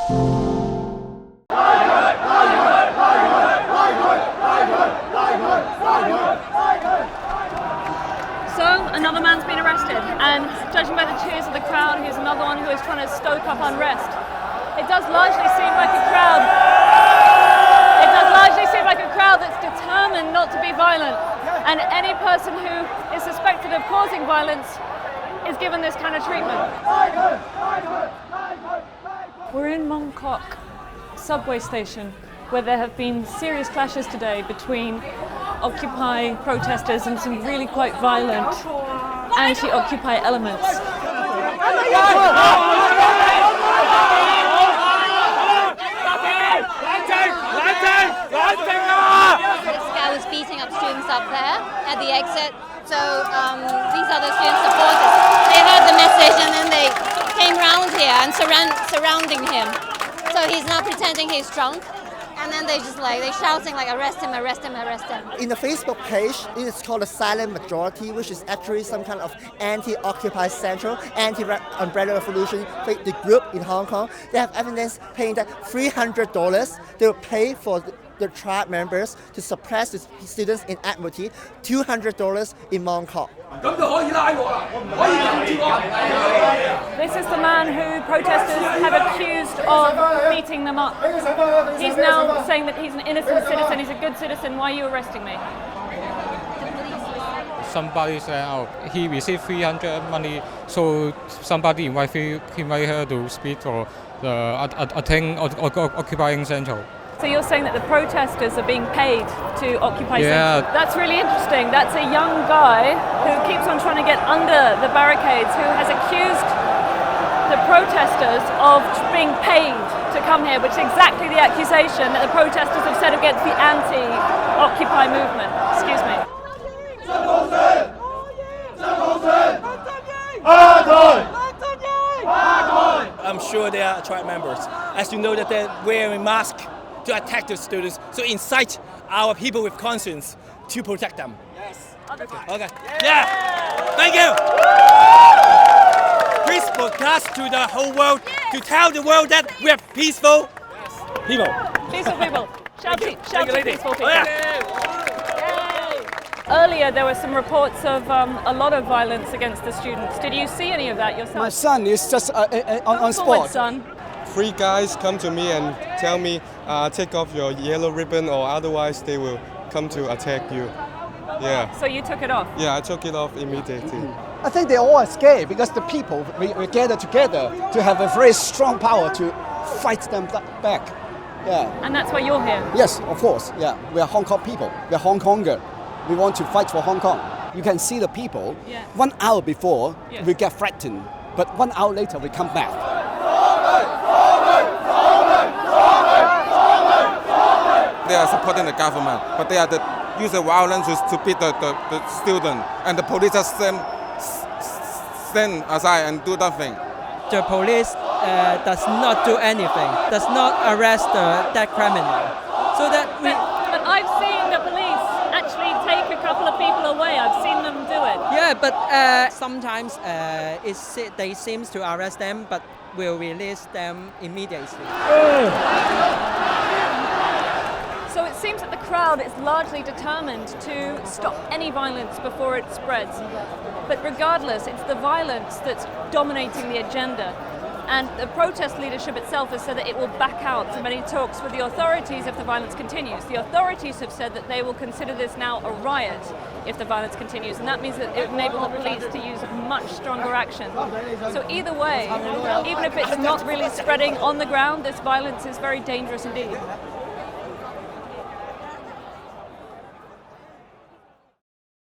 Another man's been arrested, and judging by the cheers of the crowd, he's another one who is trying to stoke up unrest. It does largely seem like a crowd. That's determined not to be violent, and any person who is suspected of causing violence is given this kind of treatment. We're in Mong Kok subway station, where there have been serious clashes today between Occupy protesters and some really quite violent anti-Occupy elements. This guy was beating up students up there at the exit. So these are the student supporters. They heard the message and then they came round here and surrounding him. So he's now pretending he's drunk. And then they're shouting like, arrest him, arrest him, arrest him. In the Facebook page, it is called the Silent Majority, which is actually some kind of anti-Occupy Central, anti-Umbrella Revolution, the group in Hong Kong. They have evidence paying that $300. They will pay for the triad members to suppress the students in Admiralty, $200 in Mong Kok. This is the man who protesters have accused of beating them up. He's now saying that he's an innocent citizen, he's a good citizen. Why are you arresting me? Somebody said he received 300 money, so somebody invited her to speak for occupying Central. So you're saying that the protesters are being paid to occupy Central? That's really interesting. That's a young guy who keeps on trying to get under the barricades, who has accused the protesters of being paid to come here, which is exactly the accusation that the protesters have said against the anti-Occupy movement. Excuse me. I'm sure they are triad members. As you know that they're wearing masks to attack the students, so incite our people with conscience to protect them. Yes. Okay. Yeah. Thank you. Please broadcast to the whole world to tell the world that we are peaceful people. Peaceful people. Shout to peaceful people. Yeah. Earlier there were some reports of a lot of violence against the students. Did you see any of that yourself? My son is just on spot. Son. 3 guys come to me and tell me, take off your yellow ribbon or otherwise they will come to attack you. Yeah. So you took it off? Yeah, I took it off immediately. I think they all are scared because the people, we gather together to have a very strong power to fight them back. Yeah. And that's why you're here? Yes, of course. Yeah, we are Hong Kong people. We are Hong Konger. We want to fight for Hong Kong. You can see the people. 1 hour before, we get frightened, but 1 hour later we come back. They are supporting the government, but they are use the violence to beat the student, and the police just stand aside and do nothing. The police does not do anything, does not arrest that criminal. So that we. But I've seen the police actually take a couple of people away. I've seen them do it. Yeah, but sometimes they seem to arrest them, but will release them immediately. So it seems that the crowd is largely determined to stop any violence before it spreads. But regardless, it's the violence that's dominating the agenda. And the protest leadership itself has said that it will back out from any talks with the authorities if the violence continues. The authorities have said that they will consider this now a riot if the violence continues, and that means that it will enable the police to use much stronger action. So either way, even if it's not really spreading on the ground, this violence is very dangerous indeed.